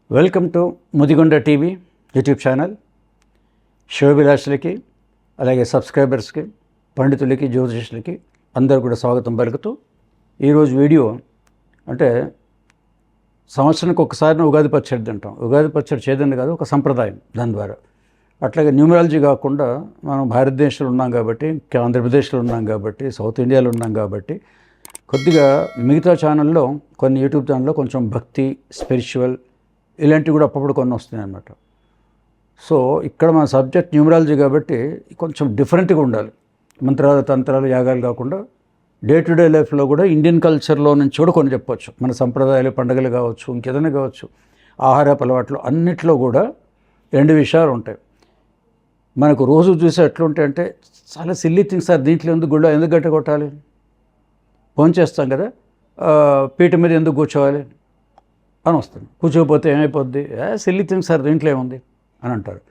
Welcome to Mudigonda TV YouTube channel. శివభిలాషులకి అలాగే సబ్స్క్రైబర్స్కి, పండితులకి, జ్యోతిషులకి అందరూ కూడా స్వాగతం పలుకుతూ ఈరోజు వీడియో అంటే సంవత్సరానికి ఒకసారి ఉగాది పచ్చడి తింటాం. ఉగాది పచ్చడి చేదండి కాదు, ఒక సంప్రదాయం. దాని ద్వారా అట్లాగే న్యూమరాలజీ కాకుండా మనం భారతదేశంలో ఉన్నాం కాబట్టి, ఆంధ్రప్రదేశ్లో ఉన్నాం కాబట్టి, సౌత్ ఇండియాలో ఉన్నాం కాబట్టి కొద్దిగా మిగతా ఛానల్లో కొన్ని యూట్యూబ్ ఛానల్లో కొంచెం భక్తి, స్పిరిచువల్ ఇలాంటివి కూడా అప్పుడప్పుడు కొన్ని వస్తున్నాయి అన్నమాట. సో ఇక్కడ మన సబ్జెక్ట్ న్యూమరాలజీ కాబట్టి కొంచెం డిఫరెంట్గా ఉండాలి. మంత్రాలు, తంత్రాలు, యాగాలు కాకుండా డే టు డే లైఫ్లో కూడా ఇండియన్ కల్చర్లో నుంచి కూడా కొన్ని చెప్పవచ్చు. మన సంప్రదాయాలు, పండుగలు కావచ్చు, ఇంకేదైనా కావచ్చు, ఆహారపు అలవాట్లు అన్నిట్లో కూడా రెండు విషయాలు ఉంటాయి. మనకు రోజు చూసే ఎట్లుంటాయంటే చాలా సిల్లీ థింగ్స్. సార్ దీంట్లో ఎందుకు గుళ్ళో ఎందుకు గట్ట కొట్టాలి, భోంచేస్తాం కదా, పీట మీద ఎందుకు కూర్చోవాలి అని వస్తుంది. కూర్చోకపోతే ఏమైపోద్ది, సిల్లీ థింగ్స్ సార్ దీంట్లో ఏముంది అని అంటారు.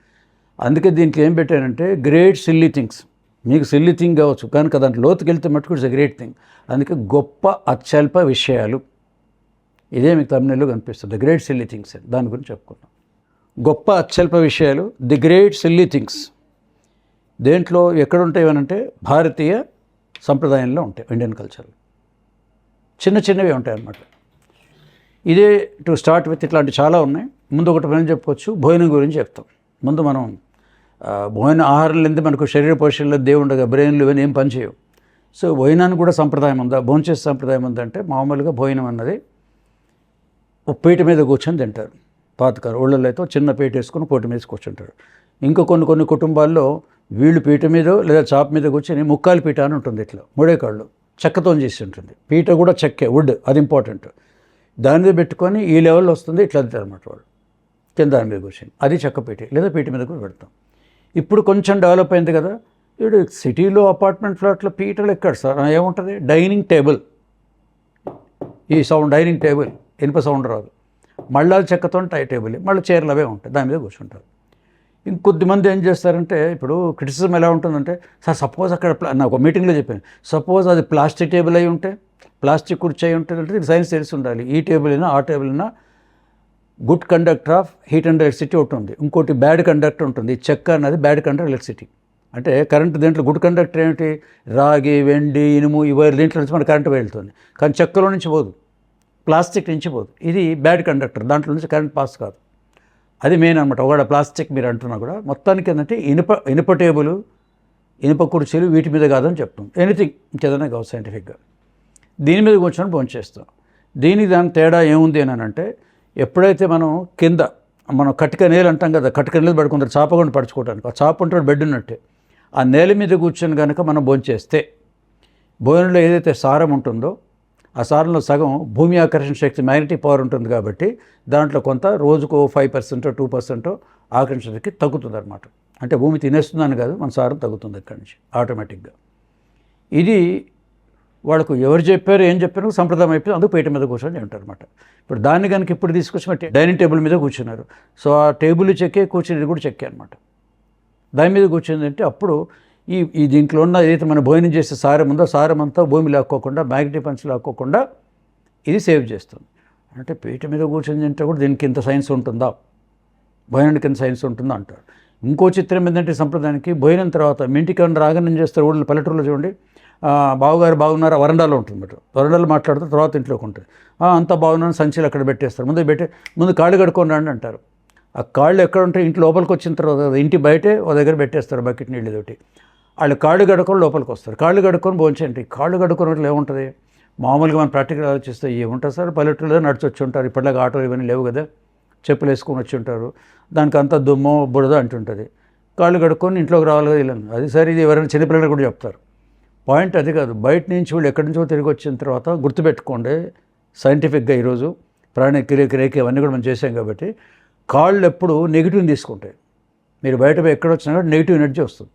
అందుకే దీంట్లో ఏం పెట్టానంటే గ్రేట్ సిల్లీ థింగ్స్. మీకు సిల్లీ థింగ్ కావచ్చు కనుక దాంట్లో లోతుకి వెళ్తే మటుకు ఇట్స్ ఎ గ్రేట్ థింగ్. అందుకే గొప్ప అత్యల్ప విషయాలు, ఇదే మీకు తమిళలో కనిపిస్తుంది, ద గ్రేట్ సిల్లీ థింగ్స్. దాని గురించి చెప్పుకున్నాం. గొప్ప అత్యల్ప విషయాలు, ది గ్రేట్ సిల్లీ థింగ్స్. దేంట్లో ఎక్కడ ఉంటాయి అనంటే భారతీయ సంప్రదాయంలో ఉంటాయి, ఇండియన్ కల్చర్లో చిన్న చిన్నవి ఉంటాయి అన్నమాట. ఇదే టు స్టార్ట్ విత్ ఇట్లాంటి చాలా ఉన్నాయి. ముందు ఒకటి మనం చెప్పుకోవచ్చు, భోజనం గురించి చెప్తాం. ముందు మనం భోజన ఆహారం లేనిదే మనకు శరీర పోషణలో దేవుండగా బ్రెయిన్లు ఇవన్నీ ఏం పనిచేయవు. సో భోజనానికి కూడా సంప్రదాయం ఉందా, భోంచేసే సంప్రదాయం ఉందంటే మామూలుగా భోజనం అన్నది ఒక పీట మీద కూర్చొని తింటారు. పాతకారు ఊళ్ళల్లో అయితే చిన్న పీట వేసుకొని పోటీ మీద కూర్చుంటారు. ఇంకా కొన్ని కుటుంబాల్లో వీళ్ళు పీట మీద లేదా చాప మీద కూర్చొని ముక్కాలు పీట అని ఉంటుంది, ఇట్లా మూడే కాళ్ళు చెక్కతో చేసి ఉంటుంది. పీట కూడా చెక్కే, వుడ్, అది ఇంపార్టెంట్. దాని మీద పెట్టుకొని ఈ లెవెల్లో వస్తుంది, ఇట్లా అంటారు అన్నమాట వాళ్ళు. కింద దాని మీద కూర్చొని అది చెక్క పీట లేదా పీట మీద కూడా పెడతాం. ఇప్పుడు కొంచెం డెవలప్ అయింది కదా. ఇప్పుడు సిటీలో అపార్ట్మెంట్ ఫ్లాట్లో పీటలు ఎక్కడ సార్, ఏముంటుంది, డైనింగ్ టేబుల్. ఈ సౌండ్ డైనింగ్ టేబుల్, ఇనుప సౌండ్ రాదు. మళ్ళీ చెక్కతో టేబుల్, మళ్ళీ చైర్లు అవే ఉంటాయి, దాని మీద కూర్చుంటారు. ఇంకొద్దిమంది ఏం చేస్తారంటే, ఇప్పుడు క్రిటిసిజం ఎలా ఉంటుందంటే, సార్ సపోజ్ అక్కడ నాకు ఒక మీటింగ్లో చెప్పాను, సపోజ్ అది ప్లాస్టిక్ టేబుల్ అయి ఉంటే, ప్లాస్టిక్ కుర్చీ అయి ఉంటుంది అంటే ఇది సైన్స్ తెలిసి ఉండాలి. ఈ టేబుల్ అయినా ఆ టేబుల్ అయినా good conductor of heat and electricity ఒకటి ఉంది, ఇంకోటి బ్యాడ్ కండక్టర్ ఉంటుంది. చెక్క అన్నది బ్యాడ్ కండక్టర్ ఎలక్ట్రిసిటీ. అంటే కరెంటు దేంట్లో గుడ్ కండక్టర్ ఏమిటి, రాగి, వెండి, ఇనుము, ఇవి దీంట్లో నుంచి మన కరెంటు వెళ్తుంది. కానీ చెక్కలో నుంచి పోదు, ప్లాస్టిక్ నుంచి పోదు. ఇది బ్యాడ్ కండక్టర్, దాంట్లో నుంచి కరెంట్ పాస్ కాదు. అది మెయిన్ అనమాట. ఒకవేళ ప్లాస్టిక్ మీరు అంటున్నా కూడా మొత్తానికి ఏంటంటే ఇనుప టేబుల్, ఇనుప కుర్చీలు వీటి మీద కాదని చెప్తాం. ఎనీథింగ్ ఇంకేదైనా కావచ్చు సైంటిఫిక్గా. దీని మీద కూర్చొని భోంచేస్తాం. దీనికి దాని తేడా ఏముంది అని అంటే, ఎప్పుడైతే మనం కింద మనం కటిక నేలు అంటాం కదా, కటిక నేలు పడుకుంటారు చాపకుండా పడుచుకోవడానికి. ఆ చాప ఉంటాడు బెడ్ ఉన్నట్టే. ఆ నేల మీద కూర్చొని కనుక మనం భోంచేస్తే భోజనంలో ఏదైతే సారం ఉంటుందో ఆ సారంలో సగం భూమి ఆకర్షణ శక్తి, మ్యాగ్నెటిక్ పవర్ ఉంటుంది కాబట్టి దాంట్లో కొంత రోజుకు 5% 2% ఆకర్షణ శక్తి తగ్గుతుంది అనమాట. అంటే భూమి తినేస్తుందని కాదు, మన సారం తగ్గుతుంది ఇక్కడి నుంచి ఆటోమేటిక్గా. ఇది వాళ్ళకు ఎవరు చెప్పారు, ఏం చెప్పారు, సంప్రదాయం అయిపోయింది. అందుకు పీట మీద కూర్చొని ఉంటారు అనమాట. ఇప్పుడు దాన్ని కనుక ఇప్పుడు తీసుకొచ్చి డైనింగ్ టేబుల్ మీద కూర్చున్నారు. సో ఆ టేబుల్ చెక్కే, కూర్చునేది కూడా చెక్కే అనమాట. దాని మీద కూర్చుందంటే అప్పుడు ఈ దీంట్లో ఉన్న ఏదైతే మనం భోజనం చేసే సారం ఉందో సారం అంతా భూమి లాక్కోకుండా, మ్యాగ్నెటిక్ పంచ్ లాక్కోకుండా ఇది సేవ్ చేస్తుంది. అంటే పీట మీద కూర్చొని తింటే కూడా దీనికి ఇంత సైన్స్ ఉంటుందా, భోజనానికి ఇంత సైన్స్ ఉంటుందా అంటారు. ఇంకో చిత్రం ఏంటంటే సంప్రదాయానికి భోజనం తర్వాత మీ ఇంటికి ఏమన్నా రాగానే ఏం చేస్తారు, ఊళ్ళో పల్లెటూరులో చూడండి, బావగారు బాగున్నారా, వరండాలో ఉంటుంది బట్ వరండాలో మాట్లాడుతూ తర్వాత ఇంట్లోకి ఉంటుంది. అంతా బాగున్నాను సంచిలు అక్కడ పెట్టేస్తారు. ముందు కాళ్ళు కడుక్కొని రండి అంటారు. ఆ కాళ్ళు ఎక్కడ ఉంటే ఇంటి లోపలికి వచ్చిన తర్వాత ఇంటి బయటే ఒక దగ్గర పెట్టేస్తారు బకెట్ నీళ్ళతోటి. వాళ్ళు కాళ్ళు కడుక్కొని లోపలికి వస్తారు. కాళ్ళు కడుక్కొని భోంచేయండి. కాళ్ళు కడుక్కున్నట్లు ఏముంటుంది, మామూలుగా మనం ప్రాక్టికల్ ఆలోచిస్తే ఏముంటుంది సార్, పల్లెటూరులో నడిచి వచ్చి ఉంటారు. ఇప్పటిలాగా ఆటోలు ఇవన్నీ లేవు కదా, చెప్పులు వేసుకొని వచ్చి ఉంటారు. దానికి అంతా దుమ్మో బురద అంటుంటుంది. కాళ్ళు కడుక్కొని ఇంట్లోకి రావాలి కదా ఇల్లు. అది సరే, ఇది ఎవరైనా చిన్నపిల్లలు కూడా చెప్తారు. పాయింట్ అది కాదు. బయట నుంచి వీళ్ళు ఎక్కడి నుంచో తిరిగి వచ్చిన తర్వాత గుర్తుపెట్టుకోండి, సైంటిఫిక్గా ఈరోజు ప్రాణ రేఖ అవన్నీ కూడా మనం చేసాం కాబట్టి కాళ్ళు ఎప్పుడు నెగిటివ్ని తీసుకుంటాయి. మీరు బయట ఎక్కడ వచ్చినా కూడా నెగిటివ్ ఎనర్జీ వస్తుంది.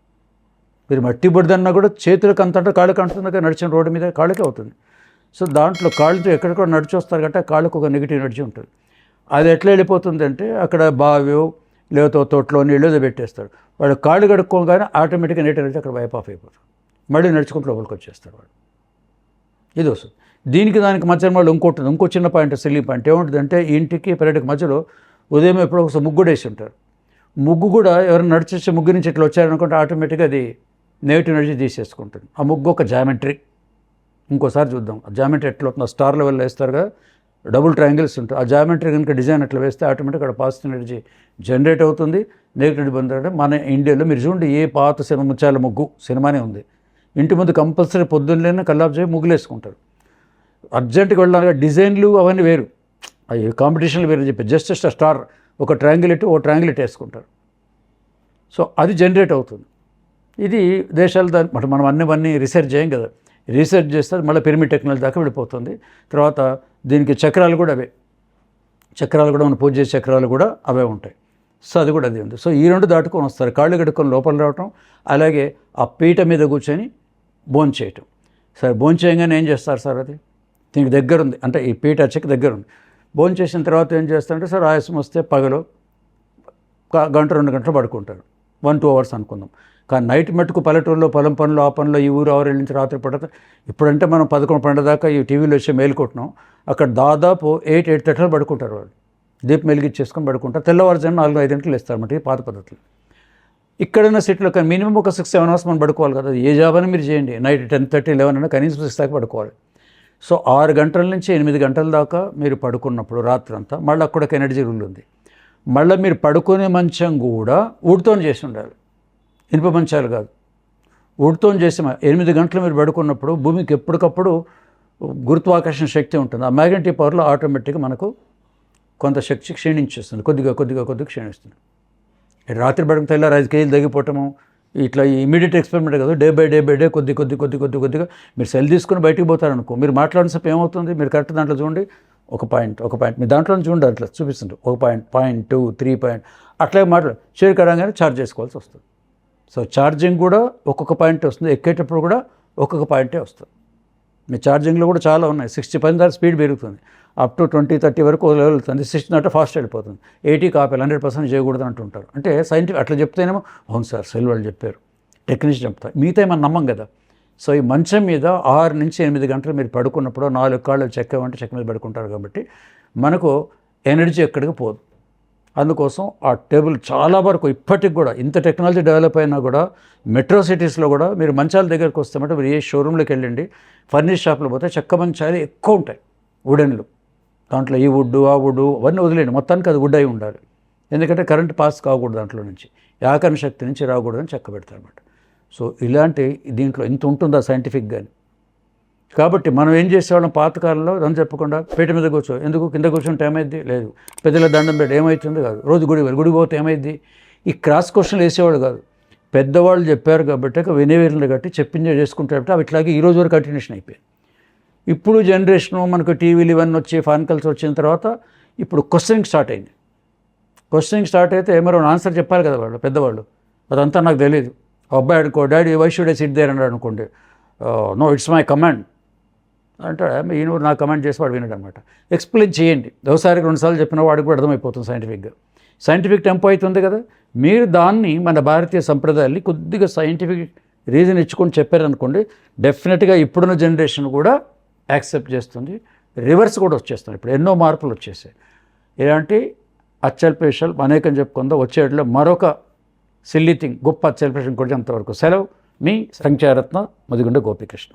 మీరు మట్టి బుడదన్నా కూడా చేతులకు అంతంటే కాళ్ళకి అంటుంది, నడిచిన రోడ్డు మీద కాళ్ళకే అవుతుంది. సో దాంట్లో కాళ్ళతో ఎక్కడెక్కడ నడిచి వస్తారు కాబట్టి కాళ్ళకు ఒక నెగిటివ్ ఎనర్జీ ఉంటుంది. అది ఎట్లా వెళ్ళిపోతుంది అంటే అక్కడ బావియో లేకపోతే తోటలో నీళ్ళు ఏదో పెట్టేస్తారు. వాడు కాళ్ళు కడుక్కోగానే ఆటోమేటిక్గా నెగిటివ్ ఎనర్జీ అక్కడ వైప్ ఆఫ్ అయిపోతుంది. మళ్ళీ నడుచుకుంటూ లోపలికి వచ్చేస్తారు వాడు. ఇది వస్తుంది. దీనికి దానికి మధ్య మళ్ళీ ఇంకో చిన్న పాయింట్, సిల్లీ పాయింట్ ఏముంటుందంటే ఈ ఇంటికి పెరటికి మధ్యలో ఉదయం ఎప్పుడో ఒకసారి ముగ్గు వేసి ఉంటారు. ముగ్గు కూడా ఎవరైనా నడిచేసి ముగ్గు నుంచి ఇట్లా వచ్చారనుకుంటే ఆటోమేటిక్గా అది నెగిటివ్ ఎనర్జీ తీసేసుకుంటుంది. ఆ ముగ్గు ఒక జామెట్రీ. ఇంకోసారి చూద్దాం ఆ జామెట్రీ ఎట్లా అవుతుంది. స్టార్ లెవెల్లో వేస్తారు కదా, డబుల్ ట్రయాంగిల్స్ ఉంటాయి. ఆ జామెట్రీ కనుక డిజైన్ అట్లా వేస్తే ఆటోమేటిక్గా అక్కడ పాజిటివ్ ఎనర్జీ జనరేట్ అవుతుంది, నెగిటివ్ ఎనర్జీ బంద్. మన ఇండియాలో మీరు చూడండి, ఏ పాత సినిమా ముత్యాల ముగ్గు సినిమానే ఉంది, ఇంటి ముందు కంపల్సరీ పొద్దున్నే కల్లాపు చేసి ముగ్గులు వేసుకుంటారు. అర్జెంటుగా వెళ్ళాలి, డిజైన్లు అవన్నీ వేరు, అవి కాంపిటీషన్లు వేరు అని చెప్పి జస్ట్ స్టార్ ఒక ట్రయాంగిల్ ఇటు వేసుకుంటారు. సో అది జనరేట్ అవుతుంది. ఇది దేశాలు దాని మనం అన్నీ రీసెర్చ్ చేయం కదా, రీసెర్చ్ చేస్తే మళ్ళీ పిరమిడ్ టెక్నాలజీ దాకా వెళ్ళిపోతుంది. తర్వాత దీనికి చక్రాలు కూడా మన పూజ చేసే చక్రాలు కూడా అవే ఉంటాయి. సో అది కూడా అది ఉంది. సో ఈ రెండు దాటుకొని వస్తారు, కాళ్ళు కడుక్కొని లోపల రావటం, అలాగే ఆ పీట మీద కూర్చొని భోంచేయటం చేయటం. సరే భోంచేయంగానే ఏం చేస్తారు సార్, అది దీనికి దగ్గర ఉంది, అంటే ఈ పీట చెక్ దగ్గర ఉంది. భోంచేసిన తర్వాత ఏం చేస్తారంటే సార్ ఆయాసం వస్తే పగలు గంట 2 గంటలు పడుకుంటారు, 1-2 అవర్స్ అనుకుందాం. కానీ నైట్ మట్టుకు పల్లెటూరులో పొలం పనులు ఆ పనులు ఈ ఊరు ఆరు నుంచి రాత్రి పడతా. ఇప్పుడంటే మనం 11-12 దాకా ఈ టీవీలో వచ్చి మేలుకుంటున్నాం. అక్కడ దాదాపు 8-8:30 పడుకుంటారు వాళ్ళు, దీపం వెలిగించేసుకొని పడుకుంటారు. తెల్లవారుజామున 4-5 గంటలు వేస్తారు అన్నమాట, ఈ పాత పద్ధతులు. ఇక్కడైనా సిటీలో కానీ మినిమం ఒక 6-7 అవర్స్ మనం పడుకోవాలి కదా. ఏ జాబ్ అని మీరు చేయండి, నైట్ 10-11 అయినా కనీసం 6 దాకా పడుకోవాలి. సో 6 గంటల నుంచి 8 గంటల దాకా మీరు పడుకున్నప్పుడు రాత్రంతా మళ్ళీ అక్కడ ఒక ఎనర్జీ రూల్ ఉంది. మళ్ళీ మీరు పడుకునే మంచం కూడా వుడ్తో చేసి ఉండాలి, ఇనుప మంచాలు కాదు, వుడ్తో చేసి 8 గంటలు మీరు పడుకున్నప్పుడు భూమికి ఎప్పటికప్పుడు గురుత్వాకర్షణ శక్తి ఉంటుంది. ఆ మ్యాగ్నెటిక్ పవర్లో ఆటోమేటిక్గా మనకు కొంత శక్తి క్షీణించేస్తుంది, కొద్దిగా క్షీణిస్తుంది. రాత్రి పడుకుని తెల్లారి 5 కేజీలు తగ్గిపోవటము ఇట్లా ఇమీడియట్ ఎక్స్పెరిమెంట్ కాదు, డే బై డే కొద్దిగా మీరు సెల్ తీసుకుని బయటికి పోతారనుకో, మీరు మాట్లాడినసేపు ఏమవుతుంది, మీరు కరెక్ట్ దాంట్లో చూడండి, ఒక పాయింట్ మీ దాంట్లో చూడండి, అట్లా చూపిస్తుంది, 1 పాయింట్ 2, 3 పాయింట్ అట్లాగే మాట్లాడు షేర్ కడంగానే ఛార్జ్ చేసుకోవాల్సి వస్తుంది. సో ఛార్జింగ్ కూడా ఒక్కొక్క పాయింట్ వస్తుంది, ఎక్కేటప్పుడు కూడా ఒక్కొక్క పాయింటే వస్తుంది. మీ ఛార్జింగ్లో కూడా చాలా ఉన్నాయి. 60% దాకా స్పీడ్ పెరుగుతుంది, అప్ టు 20-30 వరకు ఒక లెవెల్ వెళ్తుంది. 60 అంటే ఫాస్ట్ వెళ్ళిపోతుంది. 80 ఆపేయాలి, 100% చేయకూడదు అంటుంటారు. అంటే సైంటిఫిక్ అట్లా చెప్తేనేమో అవును సార్ సెల్ వాళ్ళు చెప్పారు, టెక్నీషియన్ చెప్తారు, మిగతా మనం నమ్మం కదా. సో ఈ మంచం మీద 6 నుంచి 8 గంటలు మీరు పడుకున్నప్పుడు 4 కాళ్ళు చెక్క మీద పడుకుంటారు కాబట్టి మనకు ఎనర్జీ ఎక్కడికి పోదు. అందుకోసం ఆ టేబుల్ చాలా వరకు ఇప్పటికి కూడా ఇంత టెక్నాలజీ డెవలప్ అయినా కూడా మెట్రో సిటీస్లో కూడా మీరు మంచాల దగ్గరికి వస్తామంటే మీరు ఏ షోరూమ్లోకి వెళ్ళండి, ఫర్నిచర్ షాప్లో పోతే చెక్క మంచాలు ఎక్కువ ఉంటాయి, వుడెన్లు. దాంట్లో ఈ వుడ్డు ఆ వుడ్డు అవన్నీ వదిలేండి, మొత్తానికి అది వుడ్ అయి ఉండాలి. ఎందుకంటే కరెంట్ పాస్ కాకూడదు, దాంట్లో నుంచి ఆకర్షణ శక్తి నుంచి రాకూడదని చెక్క పెడతారు అన్నమాట. సో ఇలాంటి దీంట్లో ఇంత ఉంటుందా సైంటిఫిక్గాని. కాబట్టి మనం ఏం చేసేవాళ్ళం పాతకాలంలో దాన్ని చెప్పకుండా పీట మీద కూర్చో, ఎందుకు కింద కూర్చుంటే ఏమైద్ది, లేదు పెద్దల దండం పెట్టి ఏమవుతుంది కాదు, రోజు గుడి పోతే ఏమైద్ది, ఈ క్రాస్ క్వశ్చన్లు వేసేవాడు కాదు. పెద్దవాళ్ళు చెప్పారు కాబట్టి వినేవేరులు కట్టి చెప్పించే చేసుకుంటారు. అవి ఇట్లాగే ఈ రోజు వరకు కంటిన్యూషన్ అయిపోయింది. ఇప్పుడు జనరేషను మనకు టీవీలు ఇవన్నీ వచ్చి ఫాన్ కాల్స్ వచ్చిన తర్వాత ఇప్పుడు క్వశ్చనింగ్ స్టార్ట్ అయింది. క్వశ్చనింగ్ స్టార్ట్ అయితే మరో ఆన్సర్ చెప్పాలి కదా వాళ్ళు పెద్దవాళ్ళు, అదంతా నాకు తెలియదు. అబ్బాయి అడుకో daddy why should I sit there అన్నాడు అనుకోండి, నో ఇట్స్ మై కమాండ్ అంటే ఈయన నా కమాండ్ చేసి వాడు వినడం అనమాట. ఎక్స్ప్లెయిన్ చేయండి, ఒకసారికి 2 సార్లు చెప్పిన వాడికి కూడా అర్థమైపోతుంది సైంటిఫిక్గా. సైంటిఫిక్ టెంపో అవుతుంది కదా, మీరు దాన్ని మన భారతీయ సంప్రదాయాన్ని కొద్దిగా సైంటిఫిక్ రీజన్ ఇచ్చుకొని చెప్పారనుకోండి, డెఫినెట్గా ఇప్పుడున్న జనరేషన్ కూడా యాక్సెప్ట్ చేస్తుంది, రివర్స్ కూడా వచ్చేస్తుంది. ఇప్పుడు ఎన్నో మార్పులు వచ్చేసాయి. ఇలాంటి అత్యల్పేషాలు అనేకం చెప్పుకుందాం. వచ్చేట్లో మరొక సిల్లీ థింగ్, గొప్ప అత్యల్పేషం కూడా అంతవరకు సెలవు. మీ సంఖ్యారత్న ముదిగుండ గోపికృష్ణ.